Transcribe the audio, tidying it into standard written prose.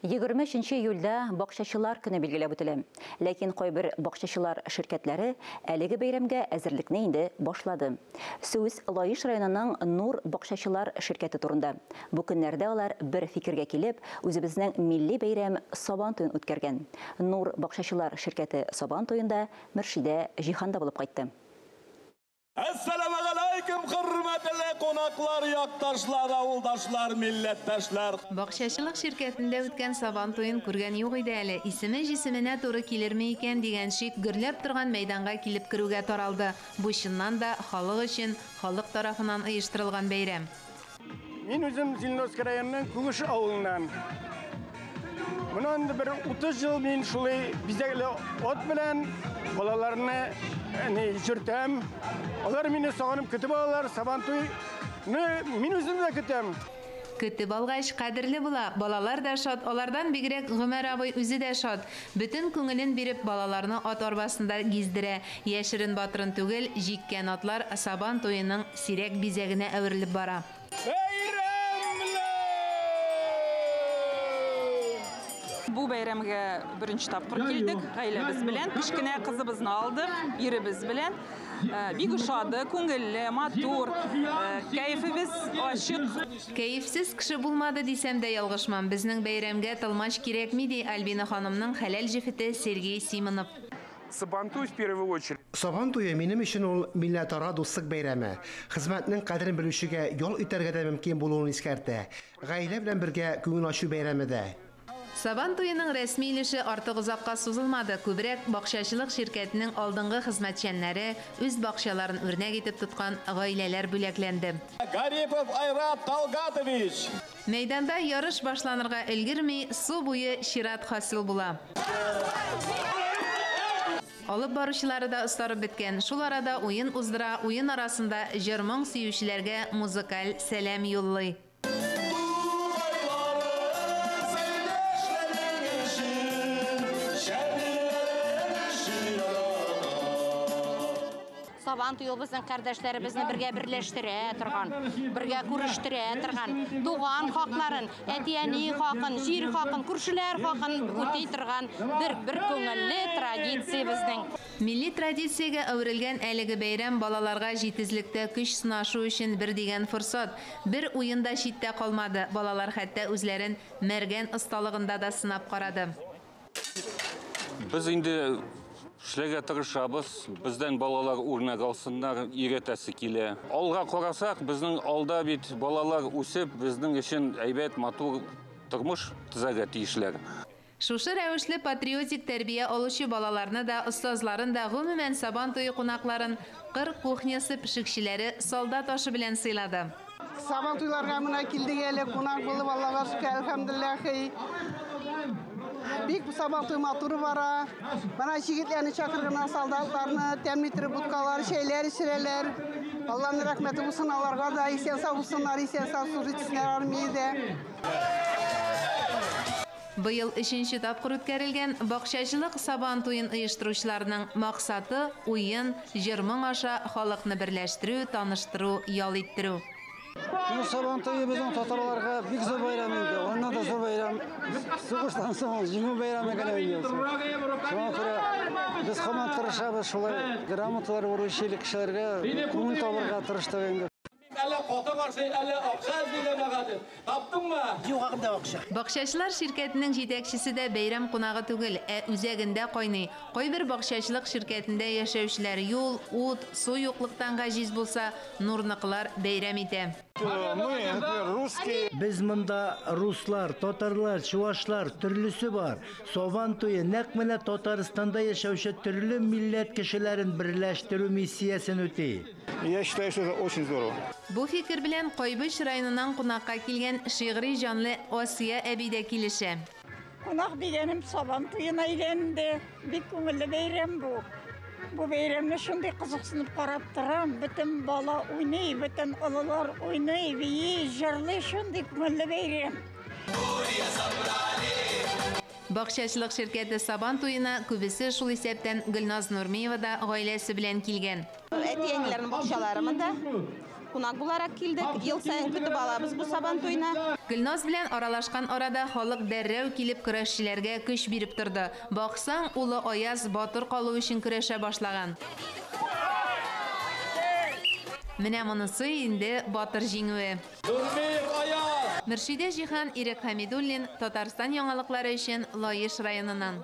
23 июльдә бакчачылар көне билгеләп үтелә. Ләкин кайбер бакчачылар ширкәтләре әлеге бәйрәмгә әзерлекне инде башлады. Сүз Лаиш районының Нур бакчачылар ширкәте турында. Бу көннәрдә алар бер фикергә килеп, үзебезнең милли бәйрәм Сабан туен үткәргән. Нур бакчачылар ширкәте Сабан туенда Мөршидә Җиһанда булып кайтты. Assalamu alaykum, hürmetli konaklar, yaktашlar, avuldaşlar, millettaşlar. Бакчачылык şirketinde үткән Сабан туен күргән юк иде әле. Исеме җисеменә туры килерме икән дигән шик гөрләп торган мәйданга килеп керүгә таралды. Бу чыннан да халык өчен, халык тарафыннан оештырылган бәйрәм. Мин үзем Зеленовский районының Күгеш авылыннан. Моннан бер 30 ел мин шулай бизәкле от белән балаларны җөртәм. Алар мине сагынып көтеп алалар, Сабан туйны мин үзем дә көтәм. Көтеп алгач кадерле була. Балалар да шат, алардан бигрәк Гомәр абый үзе дә шат. Бөтен күңелен биреп балаларны ат арбасында гиздерә. Яшерен батырын түгел, җиккән атлар Сабан туеның сирәк бизәгенә әверелеп бара. Бу бәйрәмгә беренче тапкыр килдек. Гаиләбез белән, кичкенә кызыбызны алдык, иребез белән. Бик ошады, күңелле, матур, кәефебез ачык. Кәефсез кеше булмады дисәм дә ялгышмам. Безнең бәйрәмгә тылмач кирәкми ди Альбина ханымның хәләл җефете Сергей Симонов. Сабан туй в первую очередь. Сабан туе минем өчен ул милләтара дуслык бәйрәме. Хезмәтнең кадерен белүчегә ял итәргә дә мөмкин булуын искәртә. Гаилә белән бергә күңел ачу бәйрәме дә. Сабан туеның рәсми илеше артык озакка сузылмады. Күбрәк бакчачылык şirkәтенең алдынгы хезмәтчәннәре үз бакчаларын үрнәк итеп тоткан гаиләләр бүләкләнде. Гарипов Айрат Талгатович. Мәйданда ярыш башланырга өлгерми, су буе чират хасил була. Алып баручылары да ыстарып беткән. Шул арада уен уздыра, уен арасында җырмың сөючеләргә музыкаль сәлам юллый. Сабан туйы безнең кардәшләребезне бергә берләштерә торган, бергә күрештерә торган, туган хакларын, әти-әни хакын, җир хакын, күршеләр хакын үти торган бер күңелле традиция безнең. Милли традициягә әверелгән әлеге бәйрәм балаларга җитезлектә көч сынашу өчен бер дигән форсат. Бер уенда читтә калмады. Балалар хәтта үзләрен мәргән осталыгында да сынап карады. Без инде эшләргә тырышабыз. Бездән балалар үрнәк алсыннар, өйрәтәсе килә. Алга карасак, безнең алда бит балалар үсеп, безнең өчен әйбәт матур тормыш төзәргә тиешләр. Шушы рәвешле патриотик тәрбия алучы балаларны да, остазларын да, гомумән Сабан туе кунакларын кыр кухнясы пешекчеләре солдат ашы белән сыйлады. Сабан туйларга менә килдек әле, кунак булып, Аллага шөкер, әлхәмдүлилләһи. Бик Сабан туй матуры бара. Менә җигетләрне чакырган солдатларны тәмле трибуткалар, шәйләр ишерәләр. Алланың рәхмәте булсын аларга да, исән сау булсыннар, исән сау служитчеләр армиядә. Быел 3нче тапкыр үткәрелгән бакчачылык Сабан туен оештыручыларның максаты уен, җырмың аша халыкны берләштерү, таныштыру, ял иттерү. Сабан туе безнең татарларга бик зур бәйрәм инде. Оннан да зур бәйрәм. Сугыштан соң җиңү бәйрәме генә инде. Шуңа күрә без һаман тырышабыз шулай грамоталар уручылы кешеләргә күңел табырга тырыштык инде. Бакчачылар şirkәтенең җитәкчесе дә бәйрәм кунагы түгел, үзәгендә кайный. Кайбер бакчачылык şirkәтендә яшәүчеләр юл, ут, су юклыктан гаҗиз булса, нурныклар бәйрәм итә. Без монда руслар, татарлар, чуашлар төрлесе бар. Сабан туе нәкъ менә Татарстанда яшәүче төрле милләт кешеләрен берләштерү миссиясен үти. Я считаю, что это очень здорово. Бу фикер белән Кайбыш районыннан кунакка килгән шигъри җанлы Асия әби дә килешә. Кунак дигәнем Сабан туена әйләнде. Бик күңелле бәйрәм бу. Бу бәйрәмне шундый кызыксынып карап торам. Бөтен бала уйный, бөтен олылар уйный, бии, җырлый, шундый күңелле бәйрәм. Бакчачылык şirkәте Сабан туена күбесе шул исәптән Гөлназ Нурмиева да гаиләсе белән килгән. Әти-әниләрнең бакчаларында кунак буларак килдек. Ел сайын көтеп алабыз бу сабан туена. Гөлназ белән аралашкан арада халык дәррәү килеп көрәшчеләргә көч биреп торды. Баксаң, улы Аяз батыр калу өчен көрәшә башлаган. Менә монысы инде батыр җиңүе. Мөршидә Җиһан, Ирек Хәмидуллин, Татарстан яңалыклары өчен Лаеш районыннан.